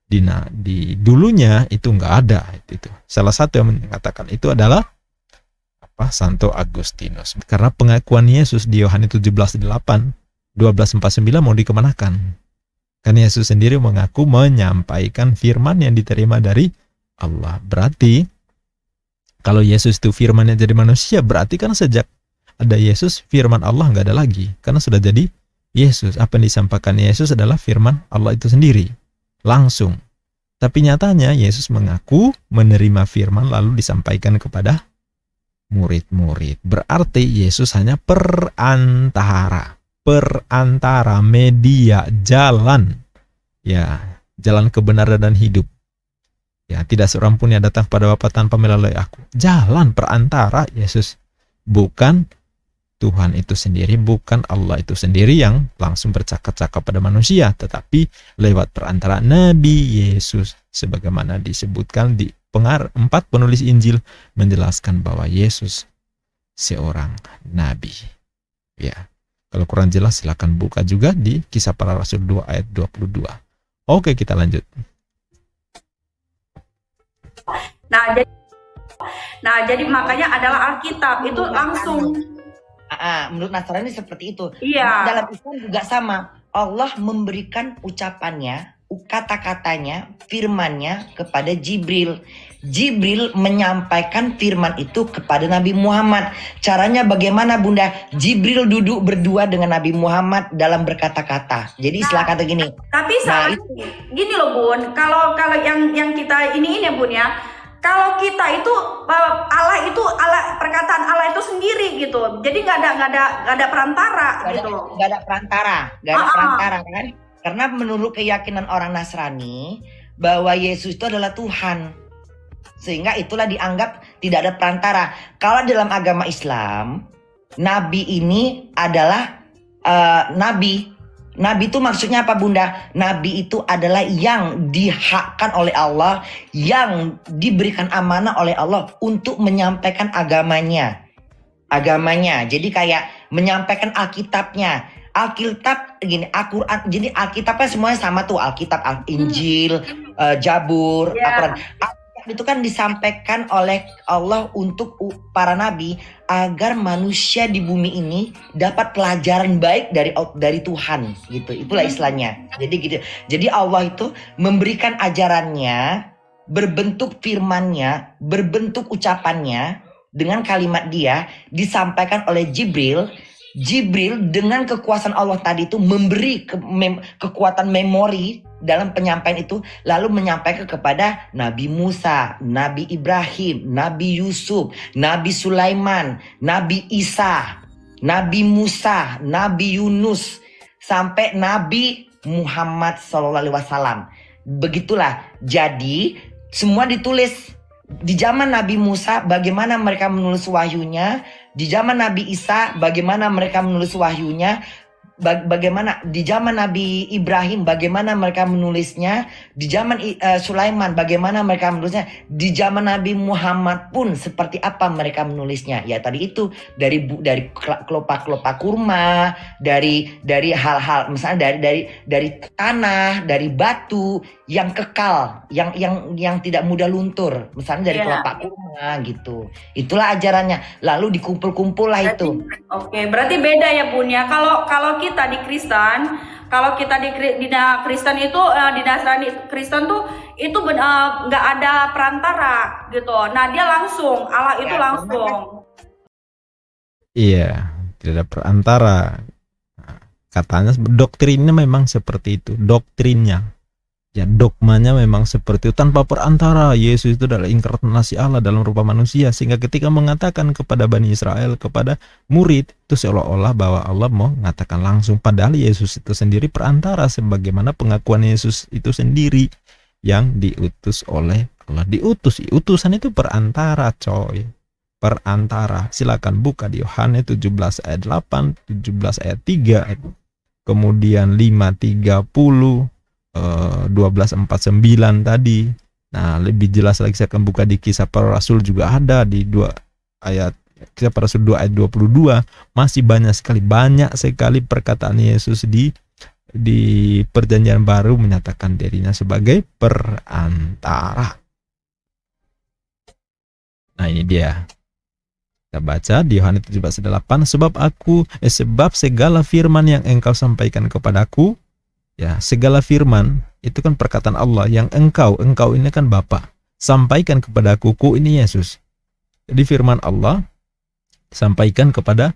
di dulunya itu nggak ada itu. Salah satu yang mengatakan itu adalah Santo Agustinus, karena pengakuan Yesus di Yohanes 17:8 12:49 mau dikemanakan? Kan Yesus sendiri mengaku menyampaikan firman yang diterima dari Allah. Berarti Kalau Yesus itu firmannya jadi manusia, berarti kan sejak ada Yesus, firman Allah nggak ada lagi. Karena sudah jadi Yesus. Apa yang disampaikan Yesus adalah firman Allah itu sendiri. Langsung. Tapi nyatanya Yesus mengaku menerima firman lalu disampaikan kepada murid-murid. Berarti Yesus hanya perantara. Perantara, media, jalan. Ya, jalan kebenaran dan hidup. Ya, tidak seorang pun yang datang pada Bapa tanpa melalui aku. Jalan perantara Yesus. Bukan Tuhan itu sendiri, bukan Allah itu sendiri yang langsung bercakap-cakap pada manusia, tetapi lewat perantara Nabi Yesus. Sebagaimana disebutkan di 4 penulis Injil menjelaskan bahwa Yesus seorang Nabi. Ya, kalau kurang jelas silakan buka juga di Kisah Para Rasul 2 ayat 22. Oke, kita lanjut. Nah, jadi makanya adalah Alkitab itu langsung. Menurut Nasrani seperti itu. Iya. Dalam Islam juga sama. Allah memberikan ucapannya, kata-katanya, firmannya kepada Jibril. Jibril menyampaikan firman itu kepada Nabi Muhammad. Caranya bagaimana, Bunda? Jibril duduk berdua dengan Nabi Muhammad dalam berkata-kata. Jadi istilah kata gini. Tapi salah gini loh, Bun. Kalau yang kita ini ya, Bun ya. Kalau kita itu Allah itu perkataan Allah itu sendiri gitu. Jadi nggak ada perantara gitu. Nggak ada perantara kan? Karena menurut keyakinan orang Nasrani bahwa Yesus itu adalah Tuhan. Sehingga itulah dianggap tidak ada perantara. Kalau dalam agama Islam, Nabi ini adalah Nabi. Nabi itu maksudnya apa, Bunda? Nabi itu adalah yang dihakkan oleh Allah, yang diberikan amanah oleh Allah untuk menyampaikan agamanya. Jadi kayak menyampaikan Alkitabnya. Alkitab gini, Al-Quran. Jadi Alkitabnya semuanya sama tuh. Alkitab, Injil, Jabur, Al-Quran. Itu kan disampaikan oleh Allah untuk para nabi agar manusia di bumi ini dapat pelajaran baik dari Tuhan gitu. Itulah istilahnya. Jadi gitu. Jadi Allah itu memberikan ajarannya berbentuk firmannya, berbentuk ucapannya dengan kalimat dia disampaikan oleh Jibril. Jibril dengan kekuasaan Allah tadi itu memberi kekuatan memori dalam penyampaian itu, lalu menyampaikan kepada Nabi Musa, Nabi Ibrahim, Nabi Yusuf, Nabi Sulaiman, Nabi Isa, Nabi Musa, Nabi Yunus, sampai Nabi Muhammad SAW. Begitulah. Jadi semua ditulis. Di zaman Nabi Musa bagaimana mereka menulis wahyunya, di zaman Nabi Isa bagaimana mereka menulis wahyunya, bagaimana di zaman Nabi Ibrahim bagaimana mereka menulisnya, di zaman Sulaiman bagaimana mereka menulisnya, di zaman Nabi Muhammad pun seperti apa mereka menulisnya. Ya tadi itu dari kelopak-kelopak kurma, dari hal-hal misalnya dari tanah, dari batu yang kekal, yang tidak mudah luntur, misalnya dari kelopak kurma gitu. Itulah ajarannya. Lalu dikumpul-kumpul lah itu. Oke, berarti beda ya, Bun ya. Kalau kita di Kristen, kalau kita di Kristen itu di Nasrani Kristen tuh itu nggak ada perantara gitu. Nah, dia langsung, Allah itu langsung. Iya, tidak ada perantara. Katanya doktrinnya memang seperti itu, doktrinnya. Ya, dogmanya memang seperti itu, tanpa perantara. Yesus itu adalah inkarnasi Allah dalam rupa manusia, sehingga ketika mengatakan kepada Bani Israel, kepada murid, itu seolah-olah bahwa Allah mau mengatakan langsung, padahal Yesus itu sendiri perantara, sebagaimana pengakuan Yesus itu sendiri yang diutus oleh Allah. Utusan itu perantara, coy. Perantara. Silakan buka di Yohanes 17 ayat 8, 17 ayat 3, kemudian 5:30, 12:49 tadi. Nah, lebih jelas lagi saya akan buka di Kisah Para Rasul juga ada di 2 ayat Kisah Para Rasul 2 ayat 22. Masih banyak sekali perkataan Yesus di Perjanjian Baru menyatakan dirinya sebagai perantara. Nah, ini dia. Kita baca di Yohanes 17:8, sebab segala firman yang engkau sampaikan kepadaku, ya, segala firman itu kan perkataan Allah yang engkau ini kan Bapa, sampaikan kepadaku, ini Yesus. Jadi firman Allah sampaikan kepada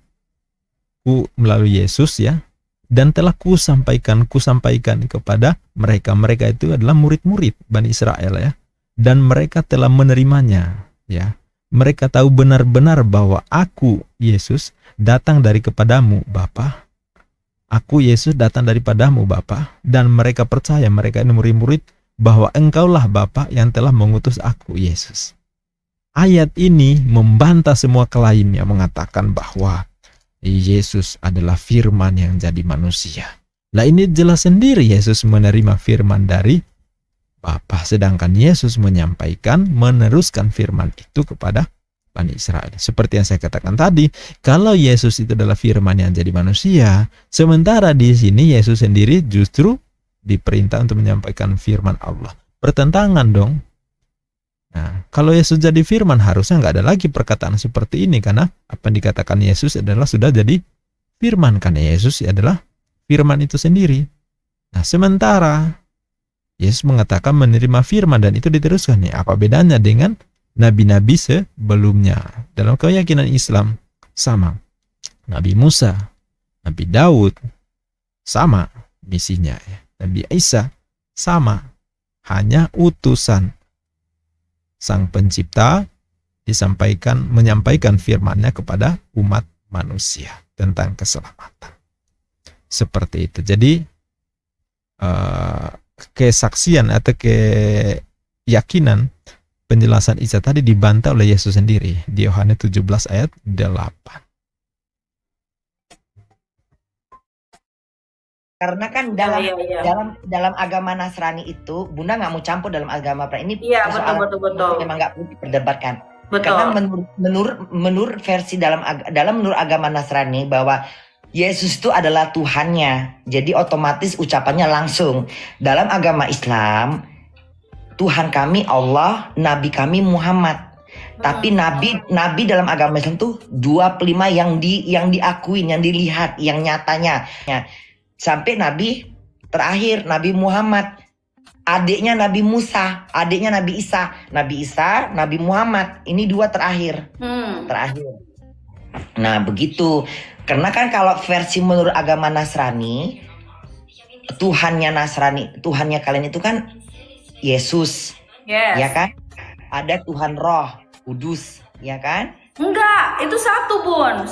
ku melalui Yesus ya, dan telah ku sampaikan kepada mereka. Mereka itu adalah murid-murid Bani Israel ya, dan mereka telah menerimanya ya. Mereka tahu benar-benar bahwa aku Yesus datang dari kepadamu Bapa. Aku Yesus datang daripadamu Bapa, dan mereka percaya, mereka ini murid-murid, bahwa engkaulah Bapa yang telah mengutus aku Yesus. Ayat ini membantah semua klaim yang mengatakan bahwa Yesus adalah firman yang jadi manusia. Nah ini jelas sendiri Yesus menerima firman dari Bapa, sedangkan Yesus menyampaikan, meneruskan firman itu kepada Bani Israel. Seperti yang saya katakan tadi, kalau Yesus itu adalah firman yang jadi manusia, sementara di sini Yesus sendiri justru diperintah untuk menyampaikan firman Allah. Pertentangan dong. Nah, kalau Yesus jadi firman, harusnya nggak ada lagi perkataan seperti ini, karena apa yang dikatakan Yesus adalah sudah jadi firman, karena Yesus adalah firman itu sendiri. Nah, sementara Yesus mengatakan menerima firman dan itu diteruskan. Ya, apa bedanya dengan nabi-nabi sebelumnya? Dalam keyakinan Islam sama. Nabi Musa, Nabi Daud sama misinya ya. Nabi Isa sama, hanya utusan Sang Pencipta menyampaikan firman-Nya kepada umat manusia tentang keselamatan. Seperti itu. Jadi kesaksian atau keyakinan penjelasan Isa tadi dibantah oleh Yesus sendiri di Yohanes 17 ayat 8. Karena kan dalam agama Nasrani itu, Bunda nggak mau campur dalam agama ini. Iya, persoalan betul. memang nggak perlu diperdebatkan. Betul. Karena menurut versi menurut agama Nasrani bahwa Yesus itu adalah Tuhannya. Jadi otomatis ucapannya langsung. Dalam agama Islam, Tuhan kami Allah, Nabi kami Muhammad. Tapi nabi dalam agama Islam tuh 25 yang diakuin, yang dilihat, yang nyatanya. Sampai nabi terakhir Nabi Muhammad, adiknya Nabi Musa, adiknya Nabi Isa, Nabi Muhammad. Ini 2 terakhir. Terakhir. Nah, begitu. Karena kan kalau versi menurut agama Nasrani, Tuhannya kalian itu kan Yesus. Yes. Ya kan? Ada Tuhan Roh Kudus, ya kan? Enggak, itu satu, Bun.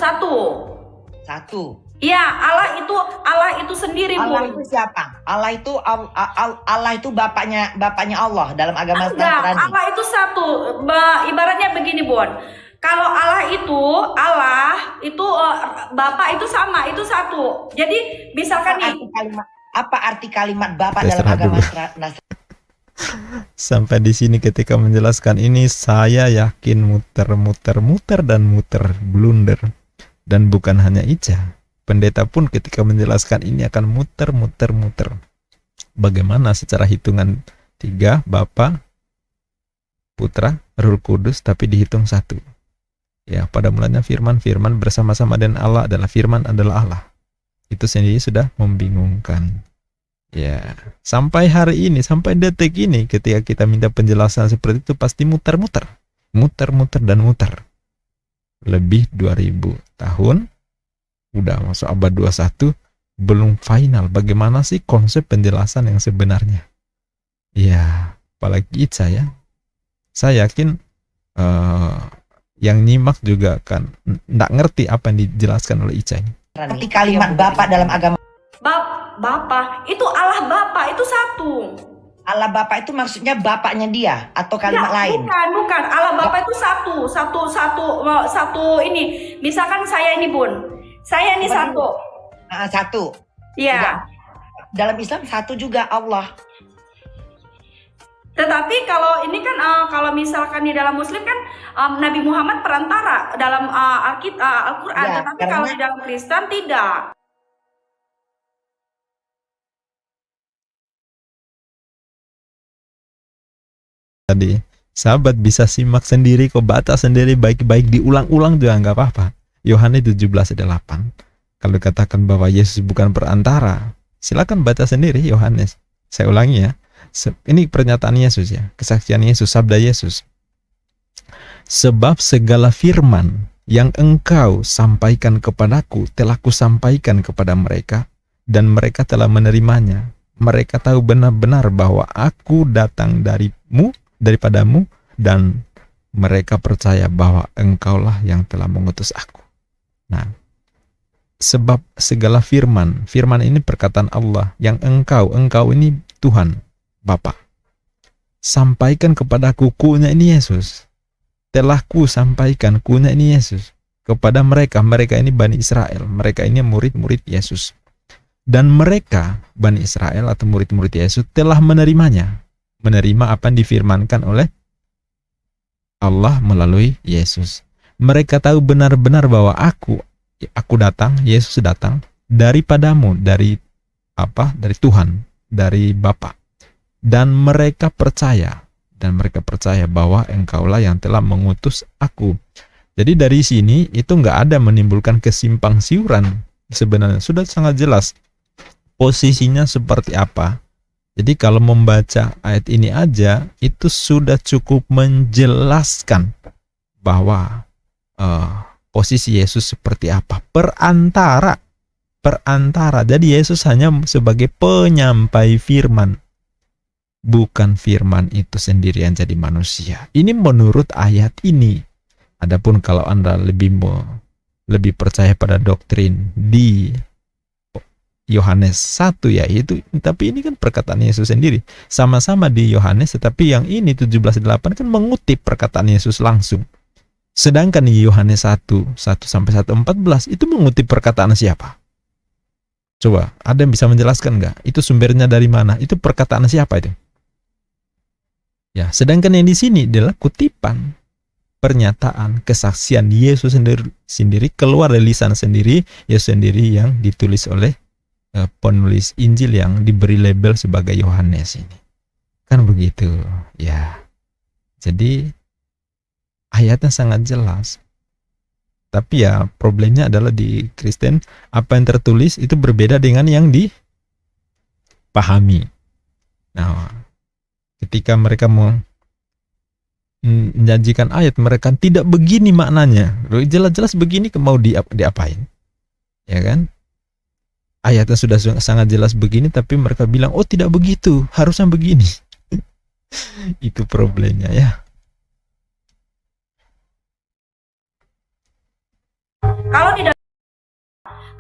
Satu. Iya, Allah itu sendiri, Allah Bun. itu siapa? Allah itu bapaknya Allah dalam agama Enggak, Nasrani. Allah itu satu. Ibaratnya begini, Bun. Kalau Allah itu Bapa itu sama, itu satu. Jadi misalkan Apa arti kalimat Bapa Tes dalam agama Nasrani? Sampai di sini ketika menjelaskan ini, saya yakin muter blunder. Dan bukan hanya Ica, pendeta pun ketika menjelaskan ini akan muter. Bagaimana secara hitungan 3, Bapa, Putra, Roh Kudus, tapi dihitung 1. Ya, pada mulanya firman bersama-sama dengan Allah adalah firman adalah Allah. Itu sendiri sudah membingungkan. Ya, sampai hari ini, sampai detik ini, ketika kita minta penjelasan seperti itu pasti muter. Lebih 2000 tahun, udah masuk abad 21, belum final. Bagaimana sih konsep penjelasan yang sebenarnya? Ya, apalagi Ica ya. Saya yakin yang nyimak juga kan nggak ngerti apa yang dijelaskan oleh Ica ini. Arti kalimat Bapa dalam agama Bapa itu Allah Bapa itu satu. Allah Bapa itu maksudnya bapaknya dia atau kalimat lain? Bukan. Allah Bapa itu satu ini. Misalkan saya ini, Bun. Saya ini satu. Satu. Iya. Dalam Islam satu juga Allah. Tetapi kalau ini kan kalau misalkan di dalam Muslim kan Nabi Muhammad perantara dalam Al-Qur'an, Ya, tetapi kalau di dalam Kristen tidak. Tadi sahabat bisa simak sendiri kok, baca sendiri baik-baik, diulang-ulang juga nggak apa-apa. Yohanes 17:8. Kalau dikatakan bahwa Yesus bukan perantara, silakan baca sendiri Yohanes. Saya ulangi ya. Ini pernyataan Yesus ya, kesaksian Yesus, sabda Yesus. Sebab segala firman yang engkau sampaikan kepadaku telah kusampaikan kepada mereka, dan mereka telah menerimanya. Mereka tahu benar-benar bahwa aku datang daripadamu, dan mereka percaya bahwa engkaulah yang telah mengutus aku. Nah, sebab segala firman ini perkataan Allah yang engkau ini Tuhan, Bapa, sampaikan kepadaku, kunya ini Yesus. Telah ku sampaikan, kunya ini Yesus, kepada mereka ini Bani Israel, mereka ini murid-murid Yesus. Dan mereka, Bani Israel atau murid-murid Yesus, telah menerimanya. Menerima apa yang difirmankan oleh Allah melalui Yesus. Mereka tahu benar-benar bahwa aku datang, Yesus datang daripadamu, dari Tuhan, dari Bapa. Dan mereka percaya bahwa engkaulah yang telah mengutus aku. Jadi dari sini itu nggak ada menimbulkan kesimpang siuran, sebenarnya sudah sangat jelas posisinya seperti apa. Jadi kalau membaca ayat ini aja itu sudah cukup menjelaskan bahwa posisi Yesus seperti apa, perantara. Jadi Yesus hanya sebagai penyampai firman, bukan firman itu sendiri yang jadi manusia. Ini menurut ayat ini. Adapun kalau Anda lebih percaya pada doktrin di Yohanes 1 ya itu, tapi ini kan perkataan Yesus sendiri. Sama-sama di Yohanes, tetapi yang ini 17:8 kan mengutip perkataan Yesus langsung. Sedangkan di Yohanes 1:1-1-14 itu mengutip perkataan siapa? Coba, ada yang bisa menjelaskan nggak? Itu sumbernya dari mana? Itu perkataan siapa itu? Ya, sedangkan yang di sini adalah kutipan, pernyataan, kesaksian Yesus sendiri keluar dari lisan sendiri, Yesus sendiri yang ditulis oleh penulis Injil yang diberi label sebagai Yohanes ini. Kan begitu, ya. Jadi ayatnya sangat jelas. Tapi ya problemnya adalah di Kristen, apa yang tertulis itu berbeda dengan yang dipahami. Nah, ketika mereka menjanjikan ayat, mereka tidak begini maknanya. Jelas-jelas begini mau diapain? Ya kan? Ayatnya sudah sangat jelas begini, tapi mereka bilang, oh tidak begitu, harusnya begini. Itu problemnya ya.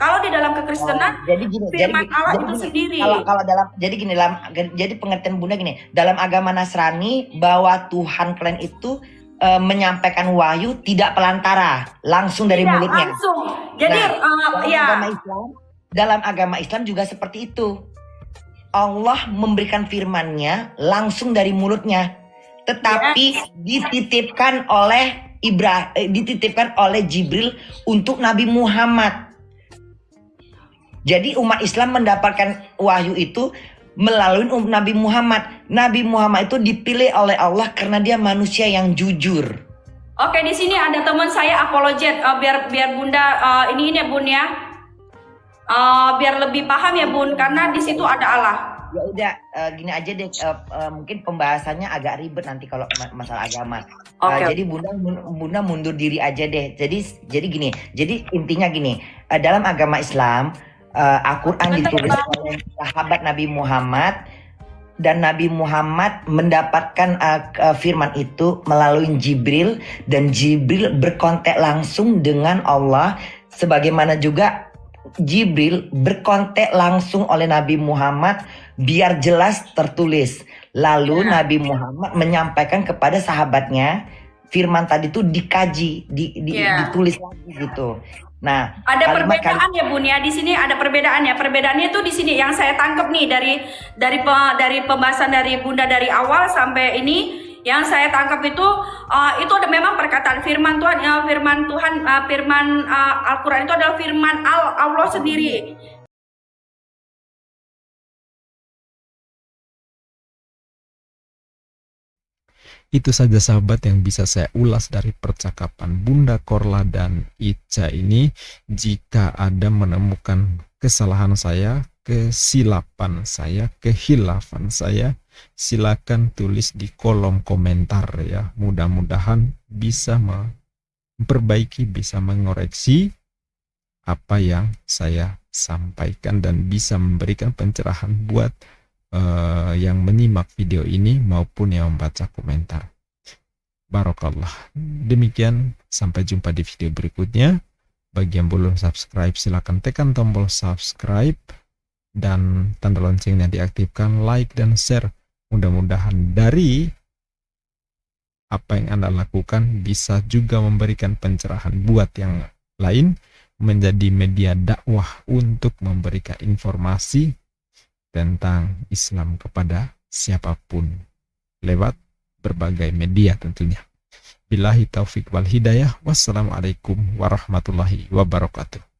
Kalau di dalam kekristenan, Jadi gini, firman Allah itu sendiri. Kalau jadi pengertian Bunda gini, dalam agama Nasrani bahwa Tuhan kalian itu menyampaikan wahyu tidak pelantara, langsung dari Tidak, mulutnya. langsung. Jadi Dalam agama Islam juga seperti itu. Allah memberikan firman-Nya langsung dari mulutnya, tetapi dititipkan oleh Jibril untuk Nabi Muhammad. Jadi umat Islam mendapatkan wahyu itu melalui Nabi Muhammad. Nabi Muhammad itu dipilih oleh Allah karena dia manusia yang jujur. Oke, di sini ada teman saya apologet, biar Bunda ini ya Bun ya. Biar lebih paham ya Bun, karena di situ ada Allah. Ya udah gini aja deh, mungkin pembahasannya agak ribet nanti kalau masalah agama. Jadi Bunda mundur diri aja deh. Jadi gini, jadi intinya gini, dalam agama Islam Al-Quran ditulis oleh sahabat Nabi Muhammad, dan Nabi Muhammad mendapatkan firman itu melalui Jibril, dan Jibril berkontak langsung dengan Allah, sebagaimana juga Jibril berkontak langsung oleh Nabi Muhammad biar jelas tertulis. Lalu Nabi Muhammad menyampaikan kepada sahabatnya firman tadi itu dikaji, ditulis lagi gitu. Nah, ada perbedaan ya Bun ya, di sini ada perbedaannya. Perbedaannya itu di sini yang saya tangkap nih dari pembahasan dari Bunda dari awal sampai ini, yang saya tangkap itu ada memang perkataan firman Tuhan, firman Al-Quran itu adalah firman Allah sendiri. Itu saja sahabat yang bisa saya ulas dari percakapan Bunda Korla dan Ica ini. Jika ada menemukan kesalahan saya, kesilapan saya, kehilafan saya, silakan tulis di kolom komentar ya. Mudah-mudahan bisa memperbaiki, bisa mengoreksi apa yang saya sampaikan dan bisa memberikan pencerahan buat yang menyimak video ini maupun yang membaca komentar. Barokallah. Demikian, sampai jumpa di video berikutnya. Bagi yang belum subscribe, silakan tekan tombol subscribe dan tanda loncengnya diaktifkan, like dan share. Mudah-mudahan dari apa yang Anda lakukan bisa juga memberikan pencerahan buat yang lain, menjadi media dakwah untuk memberikan informasi tentang Islam kepada siapapun lewat berbagai media tentunya. Billahi taufik wal hidayah. Wassalamualaikum warahmatullahi wabarakatuh.